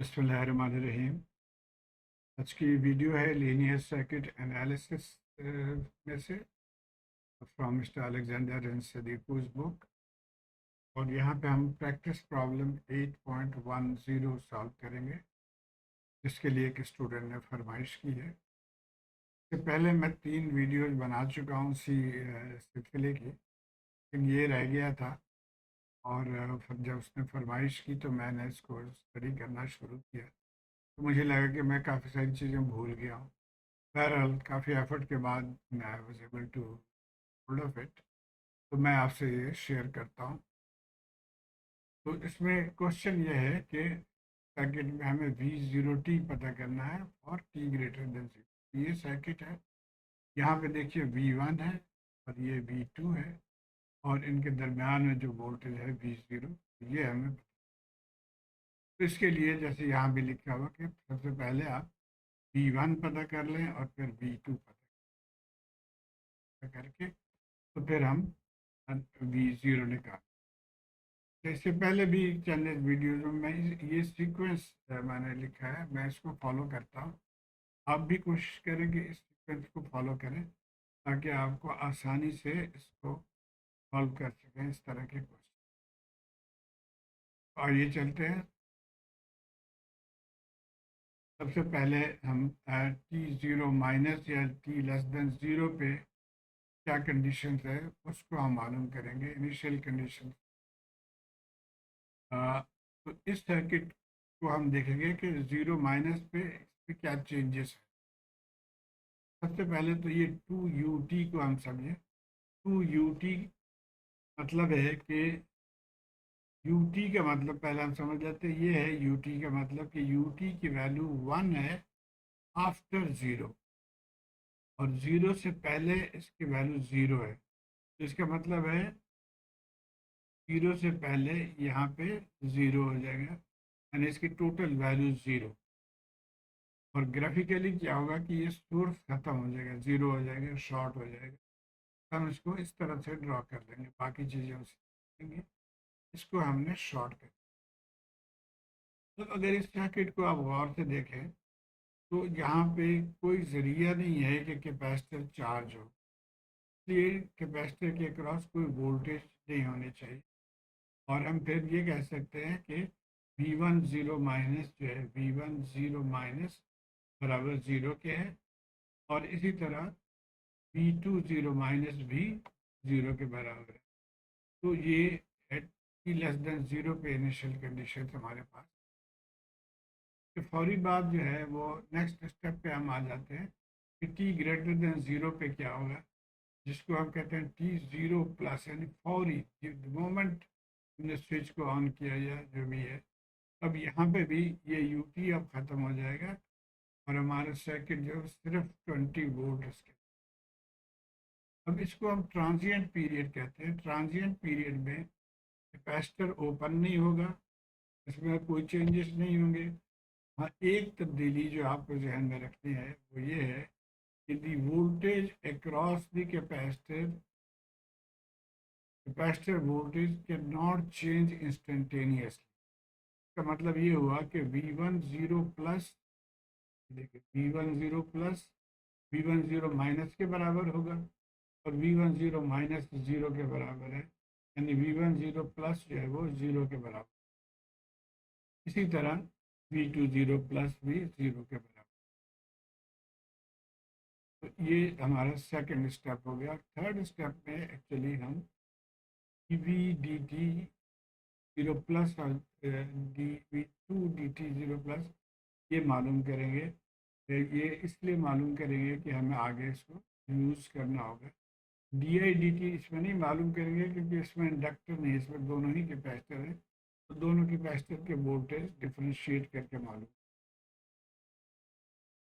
बिस्मिल्लाहिर्रहमानिर्रहीम। आज की वीडियो है लीनियर सर्किट एनालिसिस में से from Mister Alexander and Sadiku's book. और यहाँ पे हम प्रैक्टिस प्रॉब्लम 8.10 सॉल्व करेंगे, जिसके लिए एक स्टूडेंट ने फरमाइश की है। इससे पहले मैं 3 वीडियोज बना चुका हूँ इसी सिलसिले की, लेकिन ये रह गया था। और फिर जब उसने फरमाइश की तो मैंने इसको स्टडी करना शुरू किया, तो मुझे लगा कि मैं काफ़ी सारी चीज़ें भूल गया हूँ। बहरहाल काफ़ी एफर्ट के बाद मैं I was able to hold off it, तो मैं आपसे ये शेयर करता हूँ। तो इसमें क्वेश्चन ये है कि सर्किट में हमें V0t पता करना है और t ग्रेटर देन 0। ये सर्किट है, यहाँ पे देखिए V1 है और ये V2 है, और इनके दरमियान में जो वोल्टेज है V0, ये हमें। तो इसके लिए जैसे यहाँ भी लिखा हुआ कि सबसे पहले आप V1 पता कर लें और फिर V2 पता करके तो फिर हम V0 निकाल। तो इससे पहले भी चंद वीडियोज़ में ये सीक्वेंस मैंने लिखा है, मैं इसको फॉलो करता हूँ। आप भी कोशिश करें कि इस सीक्वेंस को फॉलो करें, ताकि आपको आसानी से इसको सॉल्व कर सकें इस तरह के क्वेश्चन। और ये चलते हैं। सबसे पहले हम T0 माइनस या T<0 पे क्या कंडीशन है उसको हम मालूम करेंगे, इनिशियल कंडीशन। तो इस सर्किट को हम देखेंगे कि 0 माइनस पे इस पे क्या चेंजेस है। सबसे पहले तो ये 2ut को हम समझें। 2ut मतलब है कि ut का मतलब पहले हम समझ लेते हैं। ये है ut का मतलब कि ut की वैल्यू 1 है आफ्टर 0, और 0 से पहले इसकी वैल्यू 0 है। तो इसका मतलब है 0 से पहले यहाँ पे 0 हो जाएगा, यानी इसकी टोटल वैल्यू 0। और ग्राफिकली क्या होगा कि ये सोर्स खत्म हो जाएगा, 0 हो जाएगा, शॉर्ट हो जाएगा। हम इसको इस तरह से ड्रॉ कर लेंगे, बाकी चीज़ें हम सीखेंगे। इसको हमने शॉर्ट कर। तो अगर इस सर्किट को आप गौर से देखें तो यहाँ पे कोई जरिया नहीं है कि कैपेसिटर चार्ज हो, इसलिए कैपेसिटर के अक्रॉस कोई वोल्टेज नहीं होनी चाहिए। और हम फिर ये कह सकते हैं कि V10 माइनस जो है, V10 माइनस बराबर 0 के है। और इसी तरह V20 माइनस भी 0 के बराबर है। तो ये एट T 0 पे इनिशियल कंडीशन हमारे पास। तो फौरी बात जो है वो नेक्स्ट स्टेप पे हम आ जाते हैं कि T 0 पे क्या होगा, जिसको हम कहते हैं T0 प्लस, यानी फौरी मोमेंट हमने स्विच को ऑन किया या जो भी है। अब यहाँ पे भी ये ut अब ख़त्म हो जाएगा, और हमारा सर्किट जो है सिर्फ 20 वोल्ट इसके। अब इसको हम ट्रांजिएंट पीरियड कहते हैं। ट्रांजिएंट पीरियड में कैपेसिटर ओपन नहीं होगा, इसमें कोई चेंजेस नहीं होंगे। हाँ, एक तब्दीली जो आपको जहन में रखनी है वो ये है कि दी voltage across the capacitor, capacitor voltage can not change instantaneously. इसका मतलब ये हुआ कि V10 प्लस, देखिए V10 प्लस V10 माइनस के बराबर होगा, और V10 माइनस 0 के बराबर है, यानी V10 प्लस जो है वो 0 के बराबर। इसी तरह V20 प्लस भी 0 के बराबर। तो ये हमारा सेकंड स्टेप हो गया। थर्ड स्टेप में एक्चुअली हम dV/dt 0 प्लस और dV2/dt 0 प्लस ये मालूम करेंगे। तो ये इसलिए मालूम करेंगे कि हमें आगे इसको यूज़ करना होगा। dI/dt इसमें नहीं मालूम करेंगे, क्योंकि इसमें इंडक्टर नहीं, इसमें दोनों ही कैपेसिटर हैं, तो दोनों कैपेसिटर के वोल्टेज डिफ्रेंशिएट करके मालूम।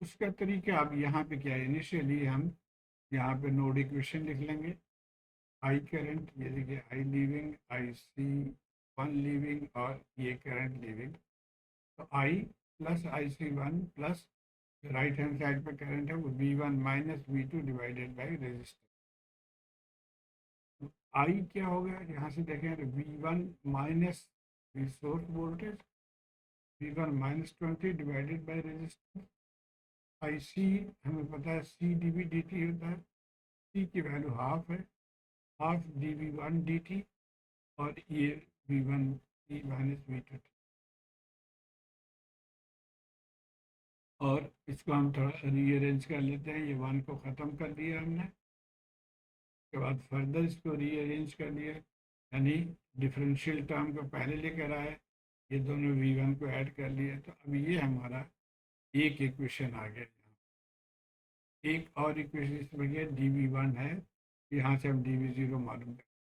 उसका तरीका अब यहाँ पे क्या है, इनिशियली हम यहाँ पे नोड इक्वेशन लिख लेंगे। आई करंट, ये देखिए आई लीविंग, IC1 लीविंग, और ये करंट लीविंग। तो I plus IC1 plus right hand side पे करंट है वो V1 minus V2 divided by resistance. तो आई क्या होगा, यहाँ से देखें, V1 minus source voltage V1 -20 divided by resistance. I C हमें पता है C D we D T होता है, सी की वैल्यू हाफ है, half D we one D T, और ये V one E minus V two. और इसको हम थोड़ा रीअरेंज कर लेते हैं, ये वन को ख़त्म कर दिया हमने, उसके बाद फर्दर इसको रीअरेंज कर दिया, यानी डिफरेंशियल टर्म को पहले लेकर आए, ये दोनों वी वन को ऐड कर लिए, तो अब ये हमारा एक इक्वेशन आ गया। एक और इक्वेशन इसमें गया डी वी वन है, यहाँ से हम डी वी ज़ीरो मालूम करें।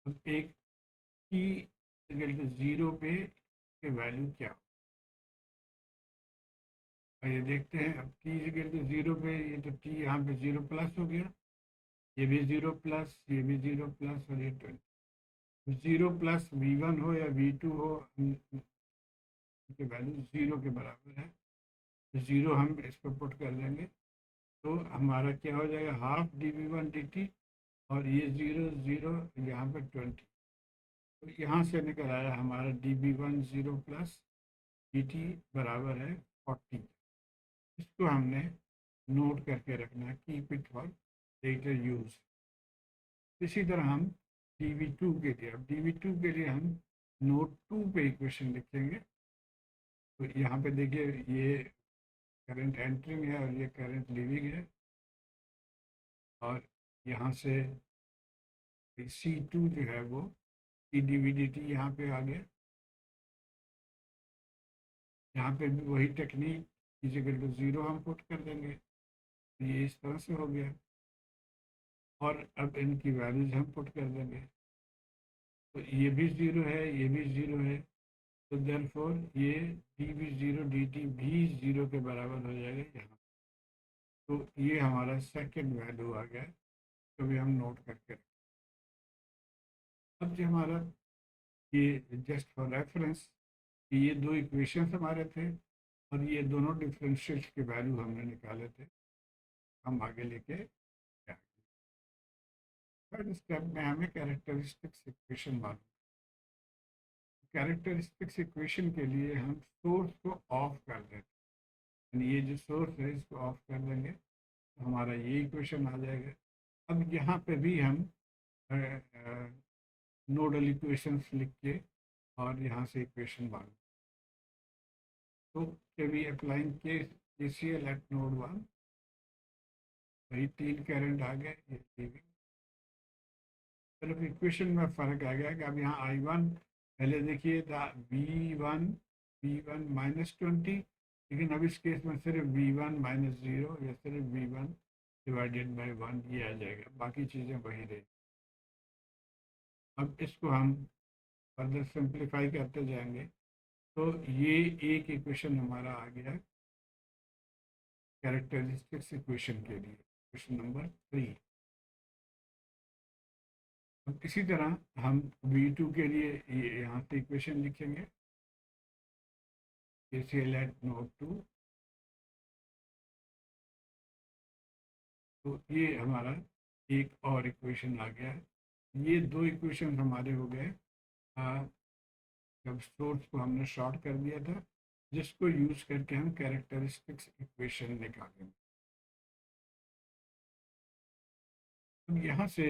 अब एक टी इक्वल टू ज़ीरो पे के वैल्यू क्या हो, ये देखते हैं। अब टी इक्वल टू ज़ीरो पे, ये तो टी यहाँ पे ज़ीरो प्लस हो गया, ये भी ज़ीरो प्लस, ये भी ज़ीरो प्लस, और ये 20। ज़ीरो प्लस वी वन हो या वी टू हो, की वैल्यू ज़ीरो के बराबर है, तो ज़ीरो हम इस पर पुट कर देंगे, तो हमारा क्या हो जाएगा, half D we one D T, और ये ज़ीरो ज़ीरो, यहाँ पर 20, तो यहाँ से निकल आया हमारा d we one zero plus d t बराबर है 40। इसको हमने नोट करके रखना है, keep it for later use. इसी तरह हम डी वी टू के लिए, अब डी वी टू के लिए हम नोट टू पे इक्वेशन लिखेंगे। तो यहाँ पे देखिए, ये करंट एंट्रिंग है और ये करंट लीविंग है, और यहाँ से सी टू जो है वो C D we D t यहाँ पे आ गया। यहाँ पे भी वही टेक्निक, इक्वल टू ज़ीरो हम पुट कर देंगे, तो ये इस तरह से हो गया, और अब इनकी वैल्यूज हम पुट कर देंगे, तो ये भी ज़ीरो है, ये भी ज़ीरो है, तो देयरफॉर ये d v zero d t भी ज़ीरो के बराबर हो जाएगा यहाँ। तो ये हमारा सेकंड वैल्यू आ गया, तो भी हम नोट करके रखें। अब जो हमारा ये जस्ट फॉर रेफरेंस, ये दो इक्वेशंस हमारे थे, और ये दोनों डिफरेंशियल के वैल्यू हमने निकाले थे, हम आगे लेके आए। थर्ड स्टेप में हमें कैरेक्टरिस्टिक्स इक्वेशन मालूम। कैरेक्टरिस्टिक्स इक्वेशन के लिए हम सोर्स को ऑफ कर देते हैं, ये जो सोर्स है इसको ऑफ कर देंगे, तो हमारा ये इक्वेशन आ जाएगा। अब यहाँ पे भी हम नोडल इक्वेशंस लिख के और यहाँ से इक्वेशन मालूम, तो के we applying K C L at node one, वही 3 करंट आ गए, ये लीविंग। चलो इक्वेशन में फ़र्क आ गया कि अब यहाँ आई वन, पहले देखिए था वी वन -20, लेकिन अब इस केस में सिर्फ वी वन -0 या सिर्फ वी वन डिवाइडेड बाई 1 ये आ जाएगा, बाकी चीज़ें वही रही। अब इसको हम फर्दर सिंप्लीफाई करते जाएंगे, तो ये एक इक्वेशन हमारा आ गया कैरेक्टरिस्टिक्स इक्वेशन के लिए, इक्वेशन नंबर 3। अब इसी तरह हम V2 के लिए ये यहाँ से इक्वेशन लिखेंगे, KCL एट नोड 2, तो ये हमारा एक और इक्वेशन आ गया है। ये दो इक्वेशन हमारे हो गए जब सोर्स को हमने शॉर्ट कर दिया था, जिसको यूज करके हम कैरेक्टरिस्टिक्स इक्वेशन निकालेंगे। अब यहाँ से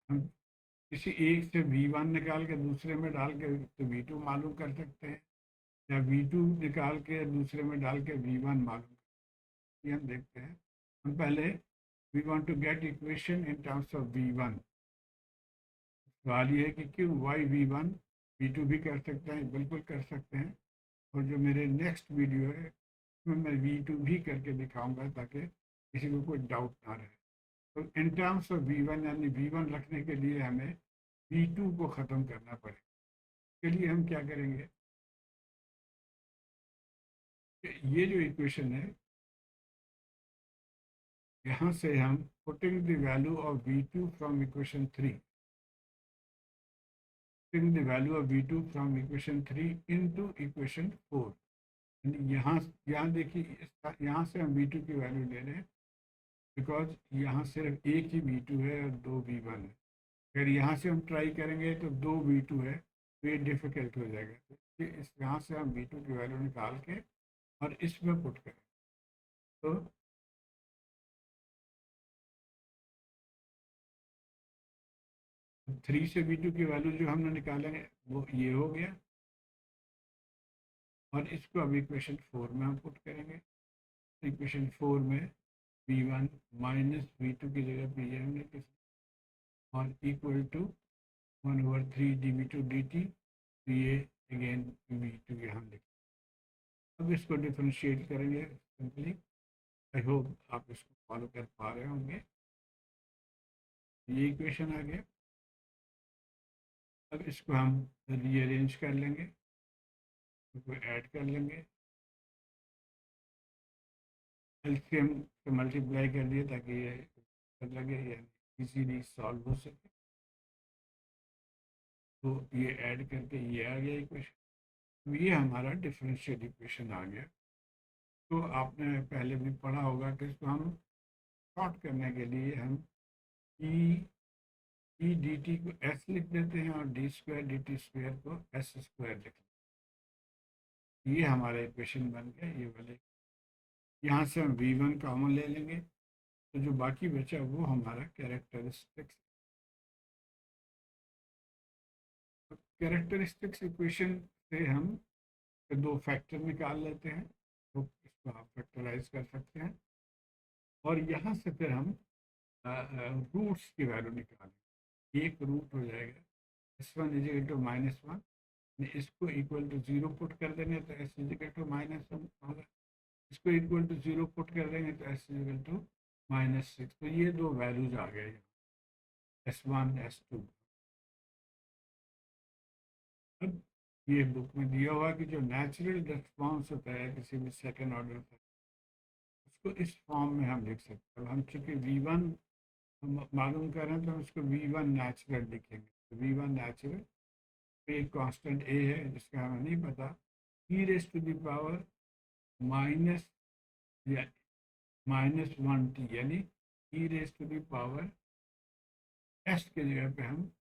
हम किसी एक से V1 निकाल के दूसरे में डाल के तो V2 मालूम कर सकते हैं, या V2 निकाल के दूसरे में डाल के V1 मालूम, ये हम देखते हैं। हम पहले we want to get equation in terms of V1। सवाल ये है कि क्यों वाई V1 V2 भी कर सकते हैं, बिल्कुल कर सकते हैं, और जो मेरे नेक्स्ट वीडियो है उसमें मैं V2 भी करके दिखाऊंगा ताकि किसी को कोई डाउट ना रहे। तो इन टर्म्स ऑफ V1, यानी V1 रखने के लिए हमें V2 को ख़त्म करना पड़ेगा। इसके लिए हम क्या करेंगे, ये जो इक्वेशन है, यहाँ से हम putting the value of V2 from equation 3, putting the value of V2 from equation 3 into equation 4। यहाँ यहाँ देखिए, यहाँ से हम V2 की वैल्यू ले रहे हैं, बिकॉज यहाँ सिर्फ एक ही V2 है और 2 V1 है। अगर यहाँ से हम ट्राई करेंगे तो 2 V2 है, तो ये डिफ़िकल्ट हो जाएगा। कि इस यहाँ से हम V2 की वैल्यू निकाल के और इसमें पुट करें। तो 3 से V2 की वैल्यू जो हमने निकालेंगे वो ये हो गया, और इसको अब इक्वेशन 4 में हम पुट करेंगे। इक्वेशन 4 में V1 माइनस V2 की जगह पे ये हमने लिखा और इक्वल टू 1/3 dV2 dt, तो ये अगेन V2 यहाँ लिखा। अब इसको डिफ्रेंशिएट करेंगे सिंपली। आई होप आप इसको फॉलो कर पा रहे होंगे। ये इक्वेशन आ गया। अब इसको हम रीअरेंज कर लेंगे, इसको ऐड कर लेंगे, एलसीएम से मल्टीप्लाई कर दिए ताकि ये लगे या इजीली सॉल्व हो सके। तो ये ऐड करके ये आ गया इक्वेशन। ये हमारा डिफरेंशियल इक्वेशन आ गया। तो आपने पहले भी पढ़ा होगा कि इसको हम शॉर्ट करने के लिए हम ई डी टी को एस लिख देते हैं और D square D T square को एस स्क्वायर लिख लेते हैं। ये हमारा इक्वेशन बन गया ये वाले। यहाँ से हम V1 कॉमन ले लेंगे, तो जो बाकी बचा वो हमारा कैरेक्टरिस्टिक्स। कैरेक्टरिस्टिक्स इक्वेशन से हम दो फैक्टर निकाल लेते हैं, तो इसको आप फैक्टराइज कर सकते हैं। और यहाँ से फिर हम रूट्स की वैल्यू निकालेंगे। एक रूट हो जाएगा S1 इज इक्वल टू -1, इसको इक्वल टू 0 पुट कर देंगे तो S इज इक्वल टू -1 होगा। इसको इक्वल टू 0 पुट कर देंगे तो S इज इक्वल टू -6। तो ये दो वैल्यूज आ गए S1 S2। अब ये बुक में दिया हुआ कि जो नेचुरल रिस्पॉन्स होता है किसी भी सेकेंड ऑर्डर का, उसको इस फॉर्म में हम लिख सकते हैं। हम चूँकि V1 हम मालूम कर रहे हैं तो हम इसको V1 नेचुरल लिखेंगे। तो V1 नेचुरल एक कांस्टेंट A है जिसका हमें नहीं पता, e raise to the power minus या -1t, यानी e raise to the power s के जगह पे हम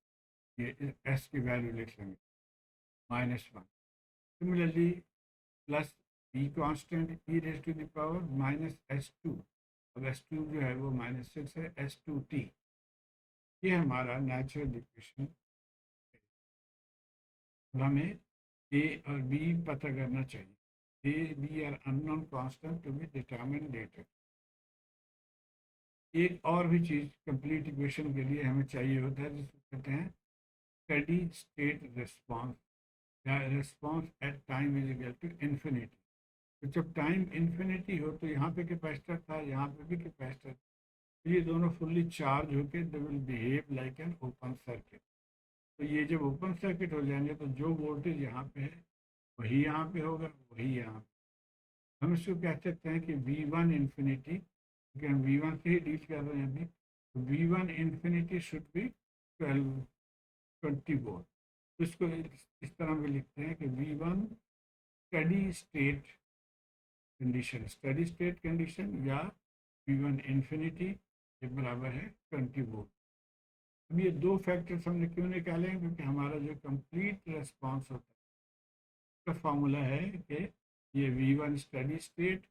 ये s की वैल्यू लिख लेंगे -1। Similarly plus b constant e raise to the power -s2। अब s2 जो है वो -6 है, s2t। ये हमारा नेचुरल इक्वेशन। हमें a और b पता करना चाहिए। a b are unknown constant to be determined later. एक और भी चीज़ कंप्लीट इक्वेशन के लिए हमें चाहिए होता है जिसको कहते हैं स्टेडी स्टेट रिस्पांस या response at time is equal to infinity. तो जब टाइम इन्फिनिटी हो तो यहाँ पे कैपेसिटर था, यहाँ पे भी कैपेसिटर, तो ये दोनों फुल्ली चार्ज होकर they will behave like an open circuit. तो ये जब ओपन सर्किट हो जाएंगे तो जो वोल्टेज यहाँ पे है वही यहाँ पे होगा, वही यहाँ पे। हम इसको कह सकते हैं कि V1 इन्फिनिटी, क्योंकि हम V1 से ही डील कर रहे हैं अभी, तो V1 infinity should be 20 volt. तो इसको इस तरह भी लिखते हैं कि V1 steady state condition, steady state condition या V1 इन्फिनिटी ये बराबर है 20 वोल्ट। अब ये दो फैक्टर्स हमने क्यों निकाले हैं, क्योंकि हमारा जो कंप्लीट रेस्पॉन्स होता है का फॉर्मूला है कि ये V1 steady state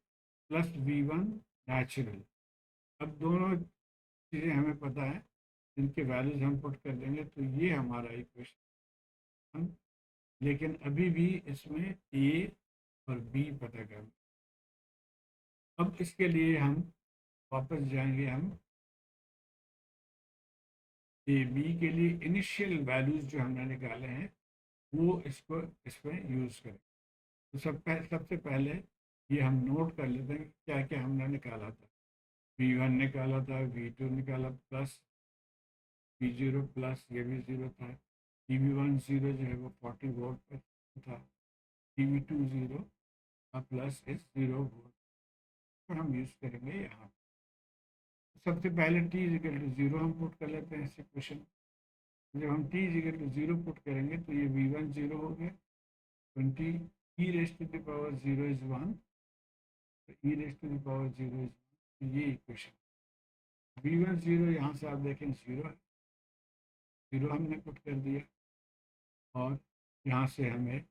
plus V1 natural. अब दोनों चीज़ें हमें पता है, इनके वैल्यूज हम पुट कर देंगे तो ये हमारा इक्वेशन। लेकिन अभी भी इसमें A और B पता करना। अब इसके लिए हम वापस जाएंगे, हम A B के लिए इनिशियल वैल्यूज जो हमने निकाले हैं वो इसको इसमें यूज़ करें। तो सबसे पहले ये हम नोट कर लेते हैं क्या क्या हमने निकाला था। V1 निकाला था, V2 निकाला, प्लस V0 प्लस ये भी 0 था, EV1 0 जो है वो 40 वोल्ट पर था, EV2 0 प्लस इस 0 वोल्ट पर हम यूज़ करेंगे यहाँ। सबसे पहले t इक्वल टू 0 हम पुट कर लेते हैं इस इक्वेशन। जब हम t इक्वल टू 0 पुट करेंगे तो ये V1 0 हो गया, 20 e raise to the power 0 is 1, तो e raise to the power 0 is 1। ये इक्वेशन V1 0 यहाँ से आप देखें 0 है, 0 हमने पुट कर दिया, और यहाँ से हमें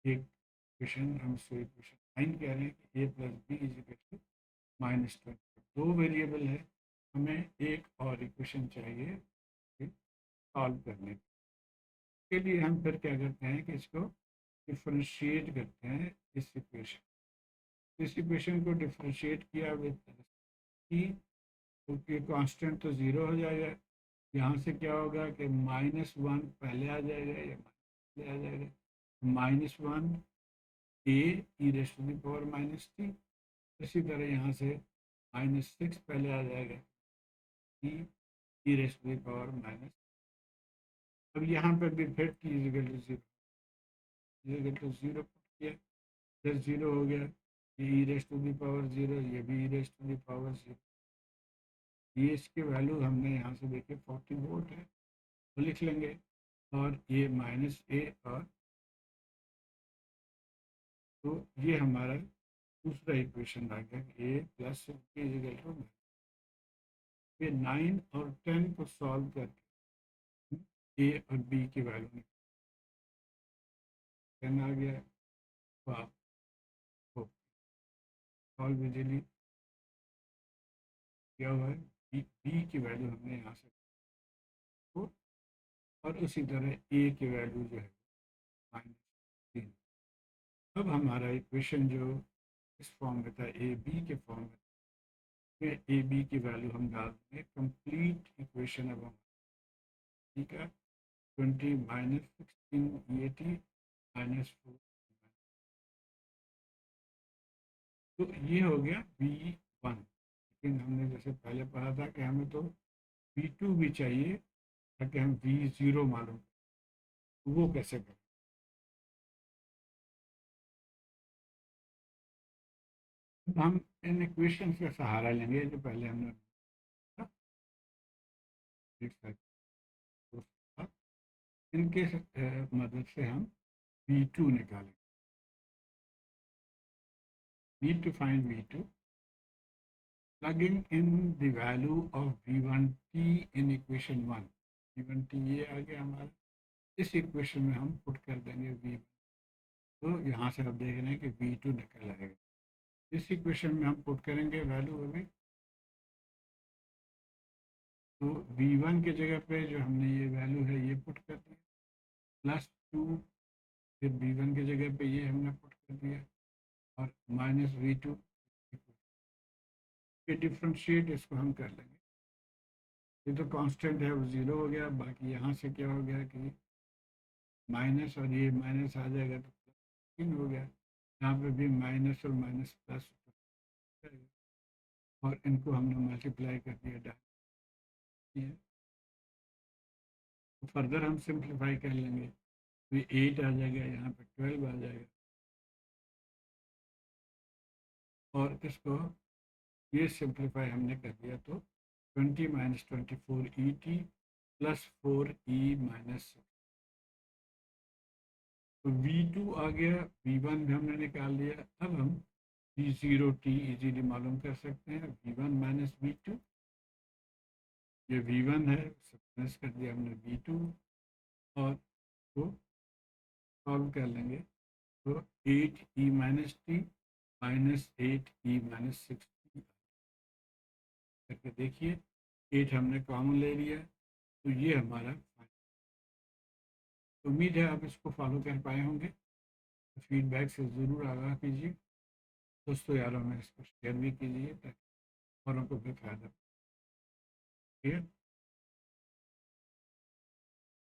एक इक्वेशन हम इसको इक्वेशन 9 कह रहे हैं कि A plus B is equal to -20। दो वेरिएबल है, हमें एक और इक्वेशन चाहिए सॉल्व करने के लिए। हम फिर क्या करते हैं कि इसको डिफरेंशिएट करते हैं इस इक्वेशन को डिफरेंशिएट किया विद ई, क्योंकि कांस्टेंट तो ज़ीरो हो जाएगा। यहाँ से क्या होगा कि -1 पहले आ जाएगा या पहले आ जाएगा, -1 A E raise to the power -t। इसी तरह यहाँ से -6 पहले आ जाएगा, E E raise to the power minus. अब यहाँ पर भी फिर t equal to zero put किया, फिर ज़ीरो हो गया, ये E raise to the power zero, ये भी E raise to the power zero. ये इसके वैल्यू हमने यहाँ से देखे 40 वोल्ट है, तो लिख लेंगे। और ये -a, और तो ये हमारा दूसरा इक्वेशन आ गया, ए प्लस इजिकल टू। ये 9 और 10 को सॉल्व करके ए और बी की वैल्यू 10 आ गया। तो आपको सॉल्व इजीली किया हुआ है, बी की वैल्यू हमने यहाँ से तो, और उसी तरह ए की वैल्यू जो है -3। अब हमारा इक्वेशन जो इस फॉर्म में था ए बी के फॉर्म में, ए बी की वैल्यू हम डाल देंगे। कंप्लीट इक्वेशन अब हम, ठीक है, 20 -16 80 -4। तो ये हो गया V1। लेकिन हमने जैसे पहले पढ़ा था कि हमें तो V2 भी चाहिए ताकि हम V0 मालूम, तो वो कैसे करें। अब हम इन इक्वेशन का सहारा लेंगे जो पहले हमने पढ़ा, इनके मदद से हम V2 निकालेंगे। Need to find V2, plugging in the value of V1t in equation 1। V1t ये आ गया हमारा, इस इक्वेशन में हम पुट कर देंगे V1। तो यहाँ से आप देख रहे हैं कि V2 निकल आएगा। इस इक्वेशन में हम पुट करेंगे वैल्यू अभी, तो V1 के जगह पे जो हमने ये वैल्यू है ये पुट कर दिया, +2, फिर V1 के जगह पे ये हमने पुट कर दिया, और -V2। ये डिफ्रेंशिएट इसको हम कर लेंगे। ये तो कांस्टेंट है, वो ज़ीरो हो गया। बाकी यहाँ से क्या हो गया कि माइनस, और ये माइनस आ जाएगा तो +3 हो गया। यहाँ पे भी माइनस और माइनस प्लस, और इनको हमने मल्टीप्लाई कर दिया डाल। तो फर्दर हम सिंप्लीफाई कर लेंगे, तो ये 8 आ जाएगा, यहाँ पे 12 आ जाएगा। और इसको ये सिंप्लीफाई हमने कर दिया तो 20 - 24 ET +4E -6। तो V2 आ गया, V1 भी हमने निकाल दिया। अब हम V0t इजीली मालूम कर सकते हैं, V1 - V2। ये V1 है, प्लस कर दिया हमने V2, और तो सॉल्व कर लेंगे तो 8E - t -8E -6 करके देखिए, 8 हमने कॉमन ले लिया, तो ये हमारा। उम्मीद है आप इसको फॉलो कर पाए होंगे। तो फीडबैक से ज़रूर आगाह कीजिए दोस्तों, यारों में इसको शेयर भी कीजिए ताकि औरों को भी फायदा। ठीक है।